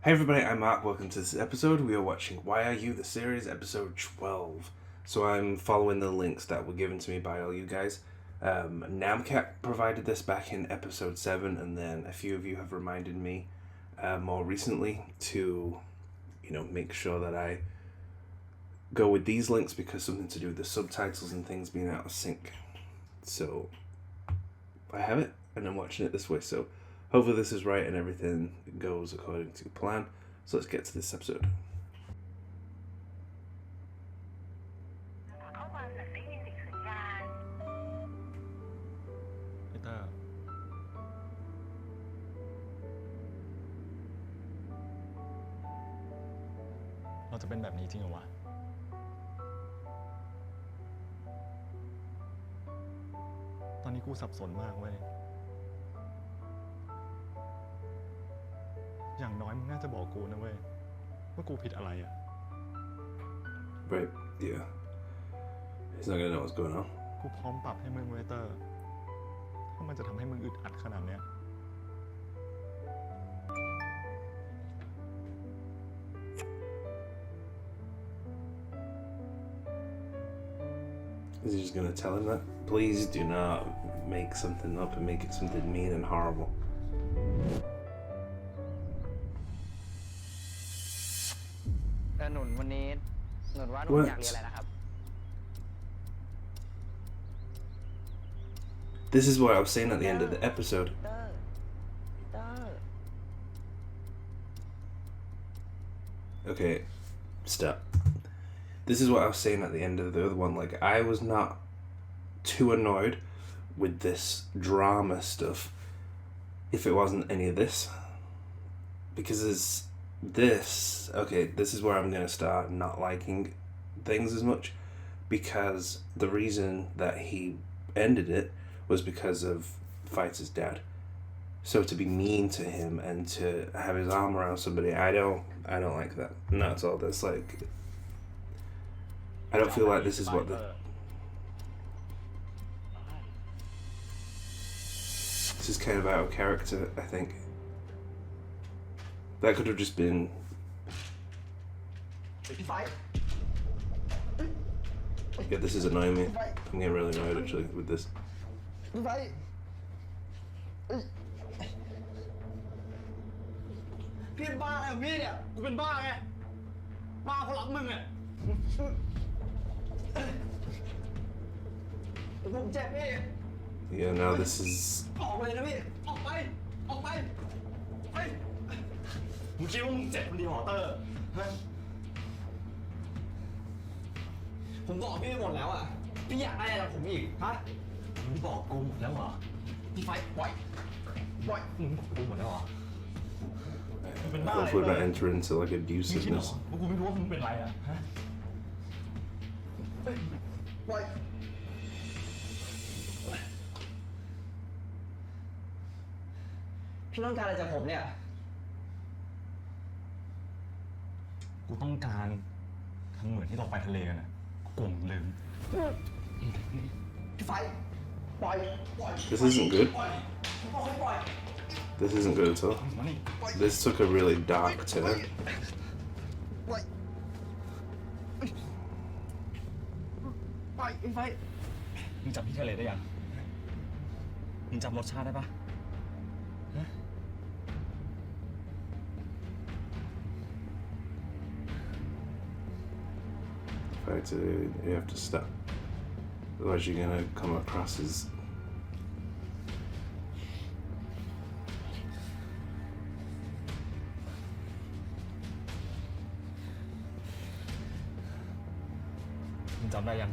Hey everybody, I'm Mark. Welcome to this episode. We are watching Why Are You? The series, episode 12. So I'm following the links that were given to me by all you guys. Namcat provided this back in episode 7, and then a few of you have reminded me more recently to, make sure that I go with these links because something to do with the subtitles and things being out of sync. So I have it, and I'm watching it this way, so hopefully this is right and everything goes according to plan. So let's get to this episode. เข้ามาแต่ไม่มีสิ่งสัญญาณ ไอ้เตอร์เราจะเป็นแบบนี้จริงเหรอวะตอนนี้กูสับสนมากเว้ยอย่างน้อยมึงน่าจะบอกกูนะเว้ยว่ากูผิดอะไรอ่ะ Right, yeah. He's not gonna know what's going on. กูพร้อมปรับให้มึงเว้ยเตอร์ถ้ามันจะทำให้มึงอึดอัดขนาดเนี้ย Is he just gonna tell him that? Please do not make something up and make it something mean and horrible. This is what I was saying at the end of the episode. Okay, stop. This is what I was saying at the end of the other one. Like, I was not too annoyed with this drama stuff if it wasn't any of this. Because this is where I'm going to start not liking things as much. Because the reason that he ended it was because of Fighter's dad. So to be mean to him and to have his arm around somebody, I don't like that. And that's all. That's like, I don't feel like this is what this is kind of out of character, I think. That could have just been. Yeah, this is annoying me. I'm getting really annoyed actually with this. พี่เป็นบ้าอะไรของพี่เนี่ยกูเป็นบ้าไงบ้าเพราะรักมึงอ่ะผมเจ็บพี่ Yeah, now this is. ออกไปเลยนะพี่ออกไปไปมึงคิดว่ามึงเจ็บคนเดียวเหรอเตอร์ฮะผมบอกพี่ไปหมดแล้วอ่ะพี่อยากได้อะไรจากผมอีกฮะมึงบอกกูหมดแล้วเหรอพี่ไฟปล่อยมึงบอกกูหมดแล้วเหรอ Hopefully not enter into like มึงคิดเหรอ abusiveness. ว่ากูไม่รู้ว่ามึงเป็นไรอ่ะฮะปล่อยพี่ต้องการอะไรจากผมเนี่ยกูต้องการทั้งเหมือนที่เราไปทะเลกันนะกูลืมพี่ไฟปล่อย This isn't good. ปล่อยปล่อย This isn't good at all. มานี่ This took a really dark turn. ปล่อยพี่ไฟมึงจำพี่ทะเลได้ยังมึงจำรสชาติได้ปะ Fighter, you have to stop. Otherwise you're gonna come across as. มึงจำได้ยัง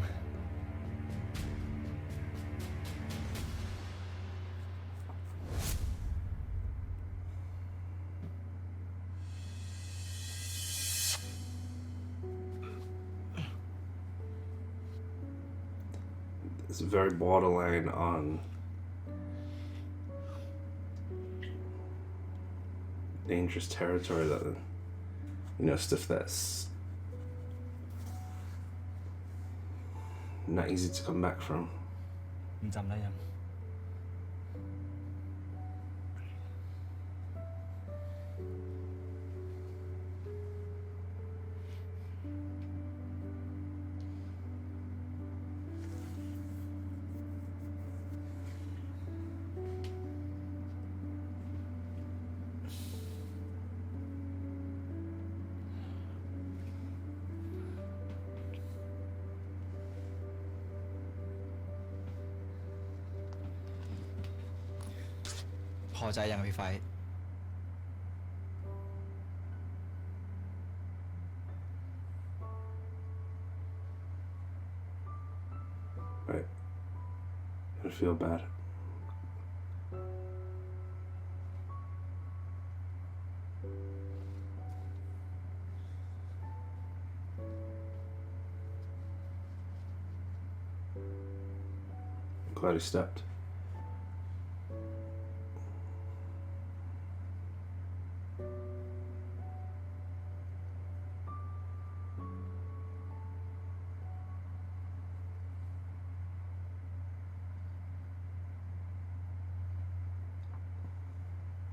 It's very borderline on dangerous territory that, stuff that's not easy to come back from. มึงจำได้ยัง ผ อใจยังพี่ไฟ Right. I feel bad. I'm glad he stepped.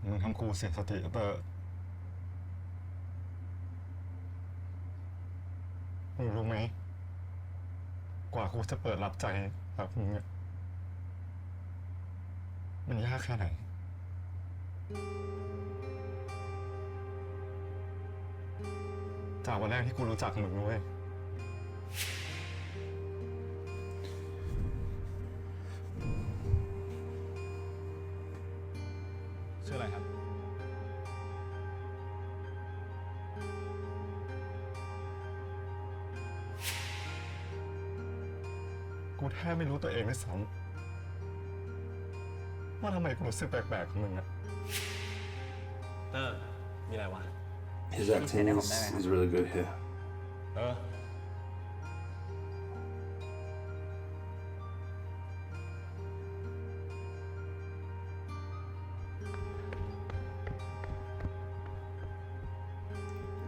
มึงทำกูเสียสติเตอร์มึงรู้ไหมกว่ากูจะเปิดรับใจแบบมึงอะมันยากแค่ไหนจากวันแรกที่กูรู้จักมึงด้วยชื่ออะไรครับ กูแทบไม่รู้ตัวเองด้วยซ้ำว่าทำไมกูรู้สึกแปลกๆกับมึงอะเตอร์มีอะไรวะ His acting is really good here. เออ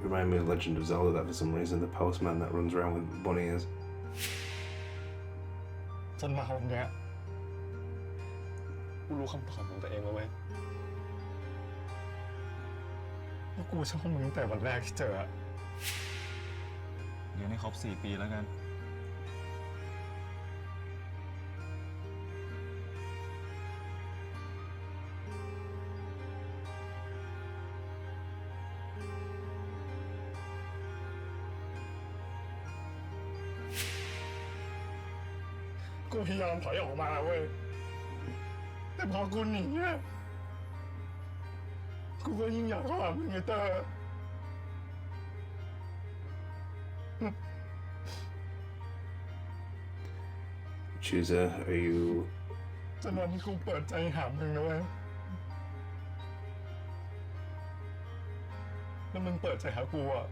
Remind me of Legend of Zelda that for some reason the postman that runs around with bunny ears. จนมาวันเนี้ยกูรู้คำตอบของตัวเองแล้วเว้ยว่ากูชอบมึงตั้งแต่วันแรกที่เจออะเดี๋ยวนี้ครบ4 ปีแล้วกันกูพยายามถอยออกมาเว้ยแต่พอกูหนีอะกูก็ยิ่งอยากเข้าหามึงไงเตอร์ Chooser, are you จนวันที่กูเปิดใจหามึงนะเว้ยแล้วมึงเปิดใจหากูอ่ะ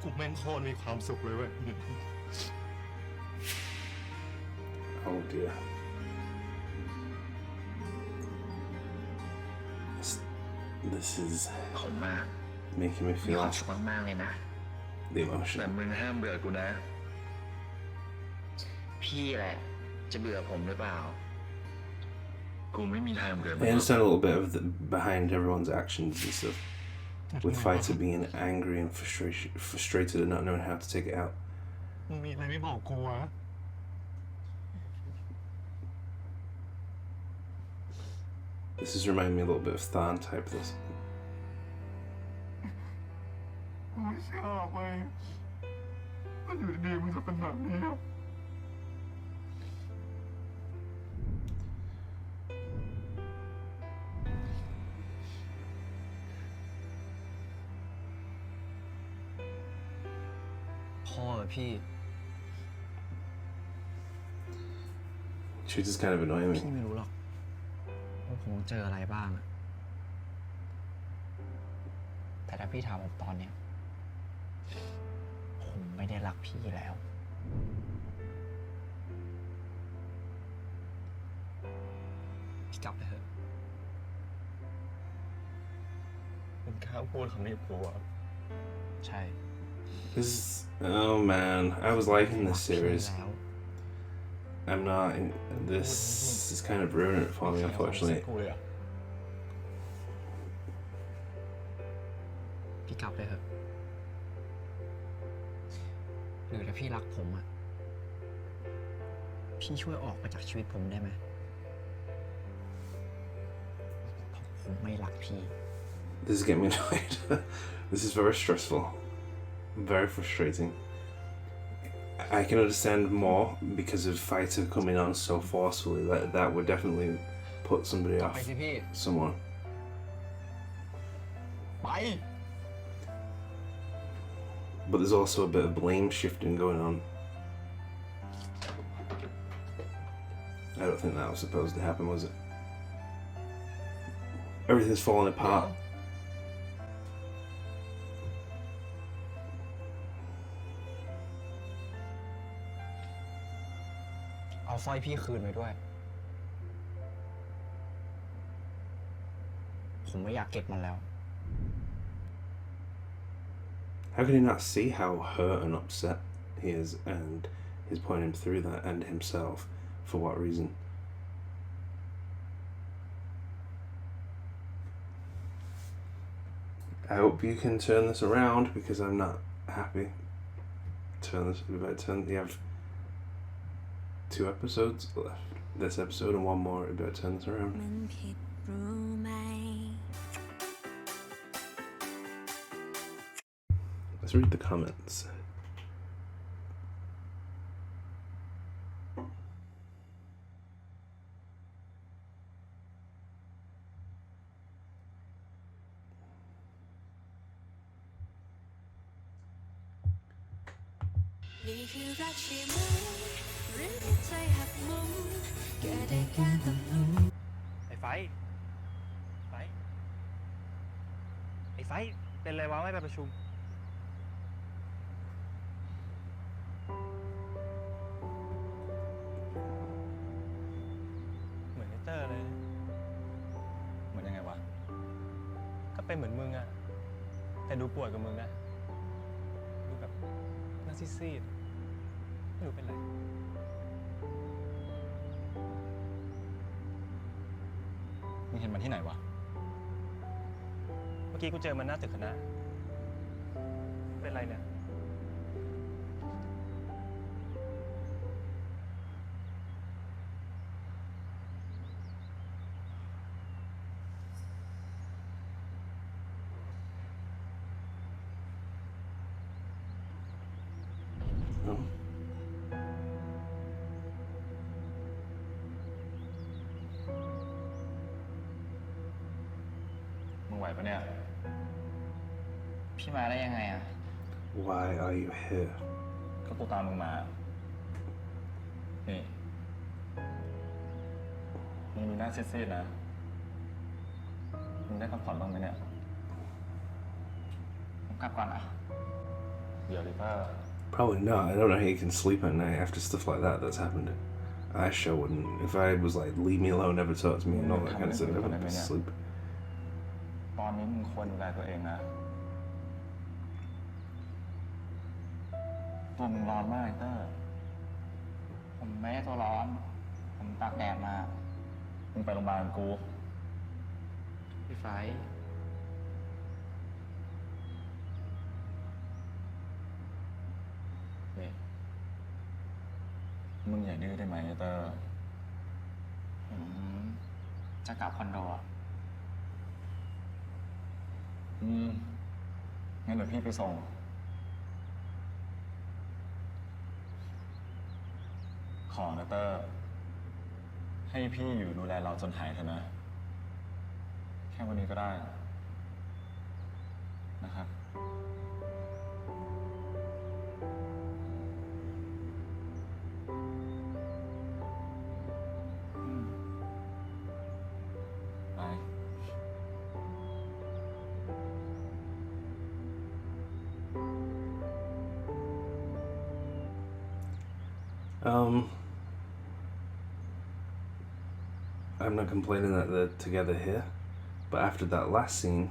กูแม่งโคตรมีความสุขเลยเว้ย Oh dear. This is ผมมาก making me มี feel ความสุขมากๆเลยนะ the แต่ emotion. มึงห้ามเบื่อกูนะ พี่แหละ จะเบื่อผมหรือเปล่า กูไม่มีทางเบื่อมึ I ง understand a little bit of the behind everyone's actions and stuff. With Fighter being angry and frustrated and not knowing how to take it out. มึงมีอะไรไม่บอกกูวะ This is reminding me a little bit of Tharn type this. กูไม่ชอบเว้ยมันอยู่ดีๆมึงจะเป็นแบบนี้อะ พ่อพี่ Chooser's kind of annoying พี่ me. ไม่รู้หรอกว่าผมเจออะไรบ้างอะแต่ถ้าพี่ถามผมตอนเนี้ยผมไม่ได้รักพี่แล้ว พี่กลับไปเถอะ มึงกล้าพูดคำนี้กับกูอะ ใช่ This is, oh man, I was liking this พี่ series. แล้ว I'm not. This is kind of ruining it for me, ไม่ unfortunately. กูเลยอะ ผ พี่กลับเลยเถอะหรือถ้าพี่รักผมอะพี่ช่วยออกไปจากชีวิตผมได้ไหมเพราะผมไม่รักพี่ This is getting me annoyed. This is very stressful. Very frustrating. I can understand more because of Fighter coming on so forcefully. That would definitely put somebody ไป off สิพี่ someone. ไป But there's also a bit of blame shifting going on. I don't think that was supposed to happen, was it? Everything's falling apart. เอาสร้อยพี่คืนไปด้วย ผมไม่อยากเก็บมันแล้ว How can he not see how hurt and upset he is, and he's putting him through that, and himself? For what reason? I hope you can turn this around because I'm not happy. You have 2 episodes left. This episode and 1 more. You better turn this around. มันผิดรู้ไหม Let's read the comments.ไอ้ไฟเป็นไรวะไม่ไปประชุมเหมือนไอ้เตอร์เลย เหมือนยังไงวะ ก็เป็นเหมือนมึงอะแต่ดูป่วยกว่ามึงอะดูแบบหน้าซีดๆไม่รู้เป็นไรมึงเห็นมันที่ไหนวะ เมื่อกี้กูเจอมันหน้าตึกคณะเป็นไรเนี่ย Oh. มึงไหวปะเนี่ย พี่มาได้ยังไงอะ Why are you here? ก็กูตามมึงมา นี่ มึงดูหน้าซีดๆนะ มึงได้พักผ่อนบ้างไหมเนี่ย ผมกลับก่อนนะ เดี๋ยวดิป้า Probably not. I don't know how you can sleep at night after stuff like that's happened. I sure wouldn't. If I was like, leave me alone, never talk to me, and all that kind of stuff, I wouldn't be asleep. ตอนนี้มึงควรดูแลตัวเองนะ ตัวมึงร้อนมากไอ้เตอร์ ผมไม่ได้ตัวร้อน ผมตากแดดมา มึงไปโรงพยาบาลกับกู พี่ไฟ นี่ มึงอย่าดื้อได้ไหมไอ้เตอร์ ผมจะกลับคอนโดอะ งั้นเดี๋ยวพี่ไปส่ง ขอนะเตอร์ ให้พี่อยู่ดูแลเราจนหายเถอะนะ แค่วันนี้ก็ได้ นะครับ ไป I'm not complaining that they're together here, but after that last scene,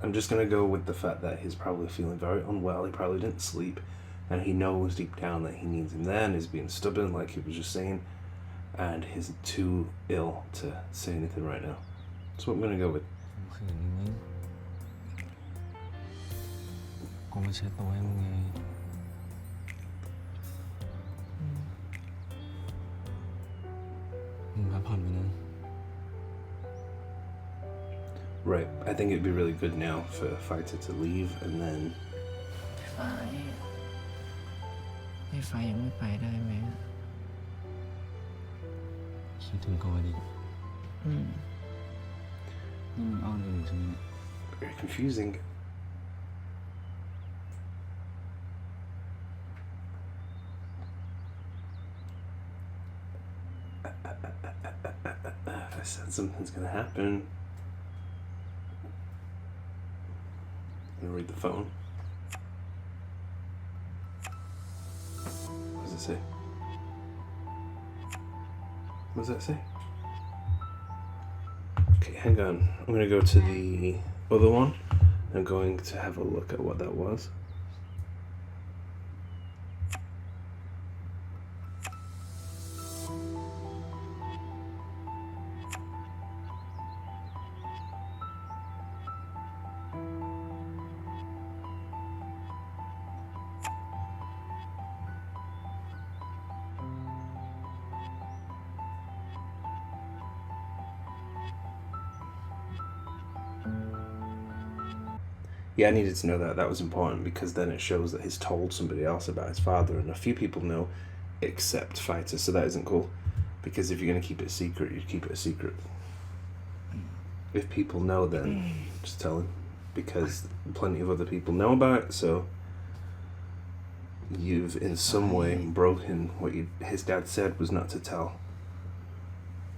I'm just gonna go with the fact that he's probably feeling very unwell. He probably didn't sleep, and he knows deep down that he needs him there, and he's being stubborn, like he was just saying. and he's too ill to say anything right now. So I'm gonna go with ขืนมึงกูมาเช็ดตัวให้มึงไงมึงพักผ่อนไปนะ right. I think it'd be really good now for Fighter to leave and then พี่ไฟยังไม่ไปได้ไหม คิดถึงเขาดินี่มึงอ้อนกันอยู่ใช่ไหมเนี่ย very confusing. I said something's gonna happen. I'm gonna read the phone. What does it say? What does that say? Okay, hang on. I'm gonna go to the other one. I'm going to have a look at what that was. Yeah, I needed to know that. That was important because then it shows that he's told somebody else about his father, and a few people know except Fighter, so that isn't cool. Because if you're going to keep it secret, you keep it a secret. If people know, then just tell him. Because plenty of other people know about it, so you've in some way broken what his dad said was not to tell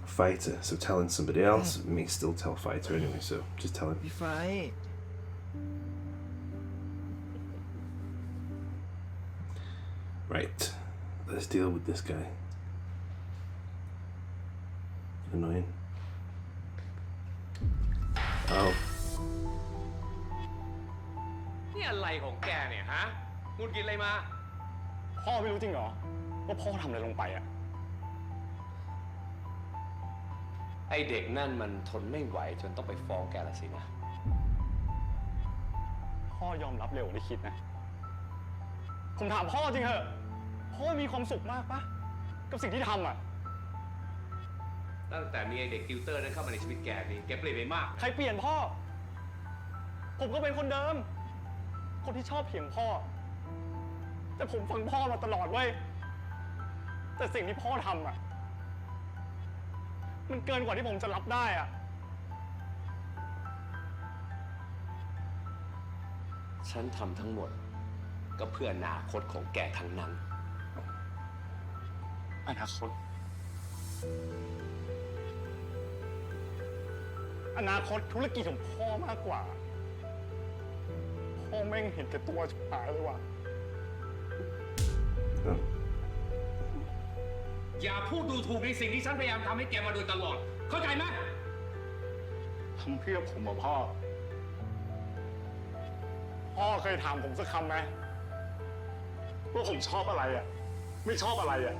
Fighter. So telling somebody else may still tell Fighter anyway, so just tell him. พี่ไฟ Right, let's deal with this guy. Annoying. Oh. นี่อะไรของแกเนี่ยฮะงุนกินอะไรมา พ่อไม่รู้จริงเหรอว่าพ่อทำอะไรลงไปอ่ะ ไอเด็กนั่นมันทนไม่ไหวจนต้องไปฟ้องแกละสินะ พ่อยอมรับเร็วกว่าที่คิดนะ ผมถามพ่อจริงเหอะพ่อมีความสุขมากปะกับสิ่งที่ทำอ่ะ ตั้งแต่มีไอเด็กติวเตอร์นั้นเข้ามาในชีวิตแกนี่แกเปลี่ยนไปมาก ใครเปลี่ยนพ่อ ผมก็เป็นคนเดิม คนที่ชอบเถียงพ่อ แต่ผมฟังพ่อมาตลอดเว้ย แต่สิ่งที่พ่อทำอ่ะ มันเกินกว่าที่ผมจะรับได้อ่ะ ฉันทำทั้งหมดก็เพื่ออนาคตของแกทั้งนั้น อนาคต อนาคตธุรกิจของพ่อมากกว่า พ่อแม่งเห็นแก่ตัวชิบหายเลยว่ะ Oh. อย่าพูดดูถูกในสิ่งที่ฉันพยายามทำให้แกมาโดยตลอด เข้าใจไหม ทำเพื่อผมเหรอพ่อ พ่อเคยถามผมสักคำไหมว่าผมชอบอะไรอ่ะ ไม่ชอบอะไรอ่ะ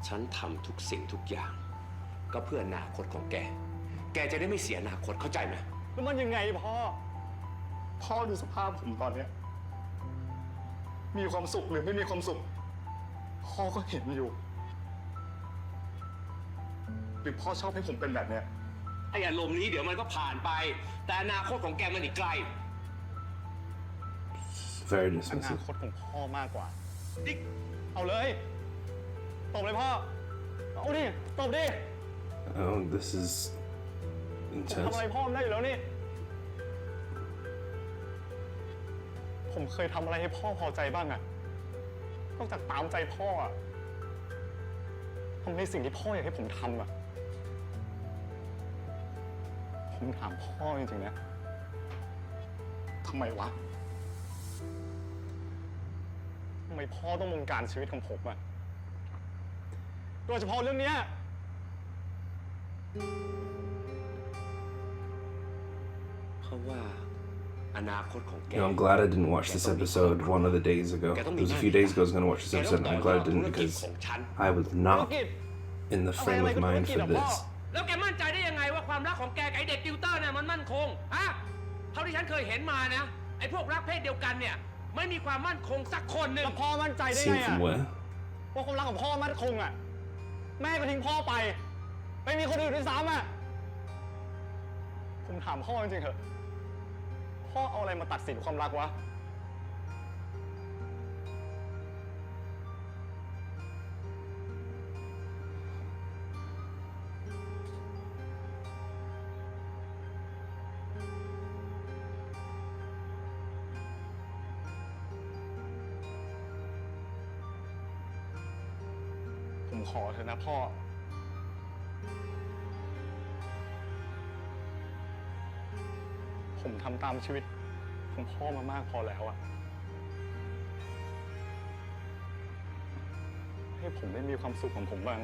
ฉันทำทุกสิ่งทุกอย่าง ก็เพื่ออนาคตของแก แกจะได้ไม่เสียอนาคตเข้าใจไหม แล้วมันยังไงพ่อ พ่อดูสภาพผมตอนเนี้ย มีความสุขหรือไม่มีความสุข พ่อก็เห็นอยู่ หรือพ่อชอบให้ผมเป็นแบบเนี้ย ไออารมณ์นี้เดี๋ยวมันก็ผ่านไป แต่อนาคตของแกมันอีกไกล Very อนา dismissive. คตของพ่อมากกว่าดิเอาเลย ตบเลยพ่อ เอาดิ ตบดิ Oh, this is ผมทำ intense. อะไรพ่อไม่ได้อยู่แล้วนี่ ผมเคยทำอะไรให้พ่อพอใจบ้างอะนอกจากตามใจพ่ออะทำในสิ่งที่พ่ออยากให้ผมทำอะผมถามพ่อจริงๆนะทำไมวะทำไมพ่อต้องบงการชีวิตของผมอะโดยเฉพาะเรื่องเนี้ย เพราะว่า อนาคตของแก You know, I'm glad I didn't watch this episode one of the days ago. There was a few days ago I was going to watch this episode, and I'm glad I didn't because I was ธุร not กิจ in the frame of mind for this. แล้วแกมั่นใจได้ยังไงว่าความรักของแกกับไอเด็กติวเตอร์เนี่ยมันมั่นคงฮะเท่าที่ฉันเคยเห็นมานะไอพวกรักเพศเดียวกันเนี่ยไม่มีความมั่นคงสักคนหนึ่ง แล้วพ่อมั่นใจได้ไง Seen อะ from where? ว่าความรักของพ่อมั่นคงอะแม่ก็ทิ้งพ่อไปไม่มีคนอื่นด้วยซ้ำอะผมถามพ่อจริงๆเถอะพ่อเอาอะไรมาตัดสินความรักวะ ผมขอเถอะนะพ่อ ผมทำตามชีวิตของพ่อมามากพอแล้วอะให้ผมได้มีความสุขของผมบ้าง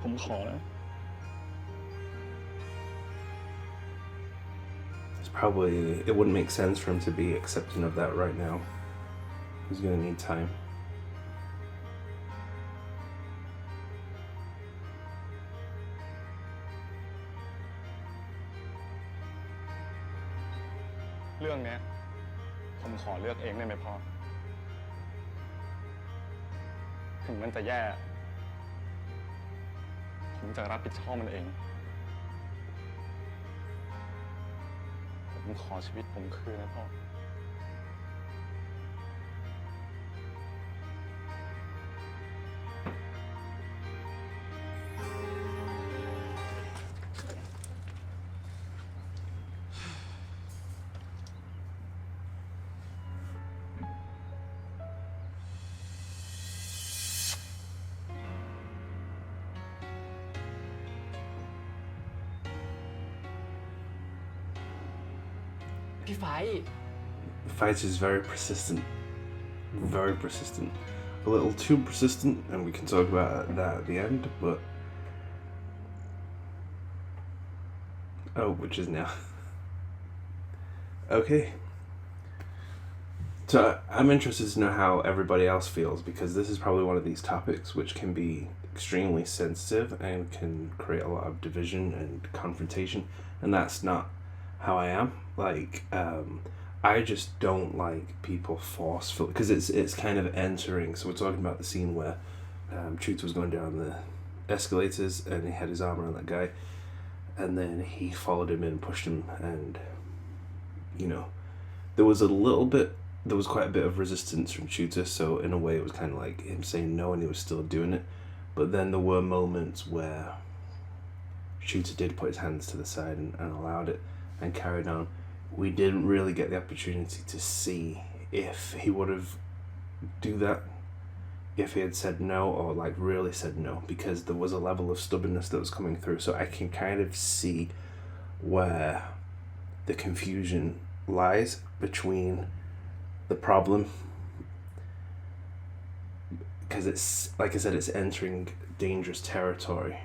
ผมขอนะ It's probably, it wouldn't make sense for him to be accepting of that right now. He's going to need time. เรื่องเนี้ยผมขอเลือกเองได้ไหมพ่อ ถึงมันจะแย่ ผมจะรับผิดชอบมันเอง ผมขอชีวิตผมคืนนะพ่อ พี่ไฟ Fight is very persistent. Very persistent. A little too persistent, and we can talk about that at the end, but... Oh, which is now. Okay. So I'm interested to know how everybody else feels, because this is probably one of these topics which can be extremely sensitive and can create a lot of division and confrontation, and that's not how I am. Like, I just don't like people forceful, because it's kind of entering. So we're talking about the scene where Truth was going down the escalators and he had his arm around that guy, and then he followed him in, pushed him, and you know, there was quite a bit of resistance from Tutor, so in a way it was kind of like him saying no and he was still doing it. But then there were moments where Tutor did put his hands to the side and allowed it and carried on. We didn't really get the opportunity to see if he would have do that, if he had said no, or like really said no, because there was a level of stubbornness that was coming through. So I can kind of see where the confusion lies between the problem, because it's, like I said, it's entering dangerous territory,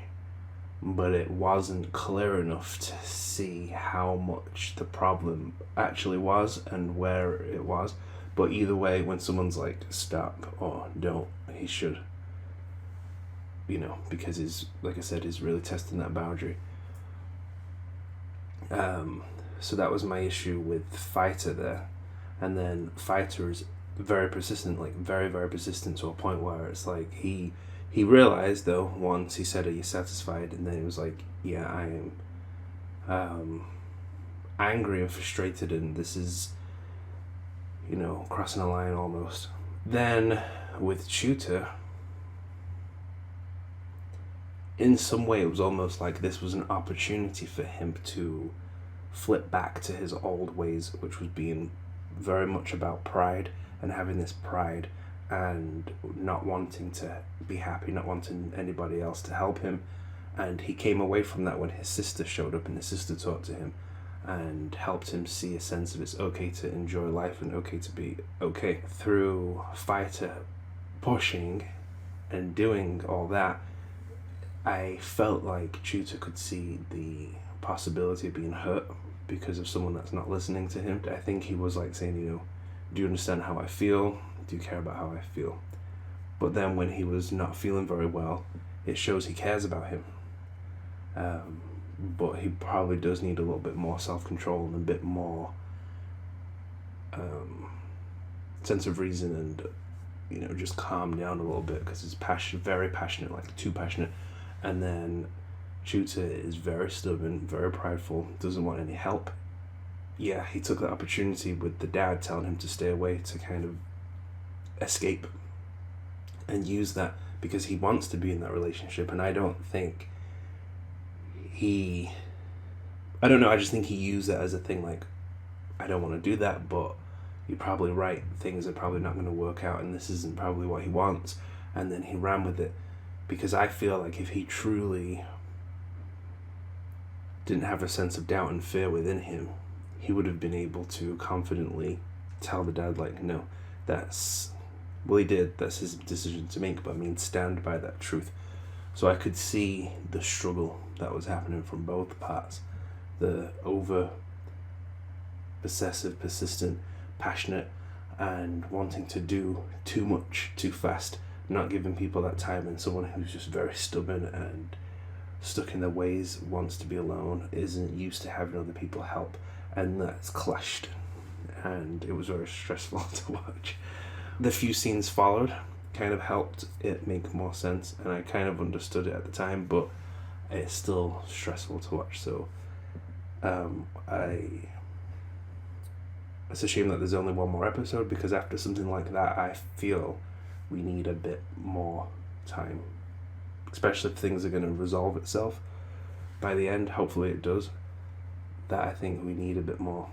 but it wasn't clear enough to see how much the problem actually was and where it was. But either way, when someone's like stop or don't, he should, you know, because he's, like I said, he's really testing that boundary. So that was my issue with Fighter there. And then Fighter is very persistent, like very, very persistent, to a point where it's like he realized, though, once he said, are you satisfied? And then he was like, yeah, I am angry and frustrated, and this is, you know, crossing a line almost. Then with Tutor, in some way it was almost like this was an opportunity for him to flip back to his old ways, which was being very much about pride and having this pride and not wanting to be happy, not wanting anybody else to help him. And he came away from that when his sister showed up, and his sister talked to him and helped him see a sense of it's okay to enjoy life and okay to be okay. Through Fighter pushing and doing all that, I felt like Tutor could see the possibility of being hurt because of someone that's not listening to him. I think he was like saying, you know, do you understand how I feel? Do you care about how I feel? But then when he was not feeling very well, it shows he cares about him. But he probably does need a little bit more self-control and a bit more sense of reason, and you know, just calm down a little bit, because he's very passionate, like too passionate. And then Tutor is very stubborn, very prideful, doesn't want any help. Yeah, he took that opportunity with the dad telling him to stay away to kind of escape and use that because he wants to be in that relationship. And I don't think I don't know, I just think he used that as a thing, like, I don't want to do that, but you're probably right, things are probably not going to work out and this isn't probably what he wants. And then he ran with it, because I feel like if he truly didn't have a sense of doubt and fear within him, he would have been able to confidently tell the dad, like, no, he did, that's his decision to make, but I mean, stand by that truth. So I could see the struggle that was happening from both parts. The over possessive, persistent, passionate, and wanting to do too much too fast, not giving people that time, and someone who's just very stubborn and stuck in their ways, wants to be alone, isn't used to having other people help, and that's clashed, and it was very stressful to watch. The few scenes followed kind of helped it make more sense, and I kind of understood it at the time, but it's still stressful to watch. So it's a shame that there's only one more episode, because after something like that, I feel we need a bit more time, especially if things are going to resolve itself by the end. Hopefully it does. That I think we need a bit more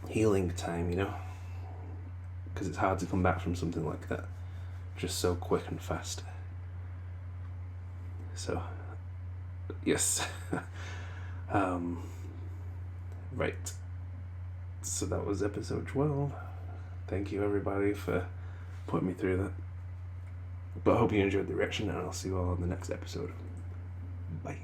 healing time, you know, because it's hard to come back from something like that just so quick and fast. So yes. Right, so that was episode 12. Thank you everybody for putting me through that, but I hope you enjoyed the reaction, and I'll see you all on the next episode. Bye.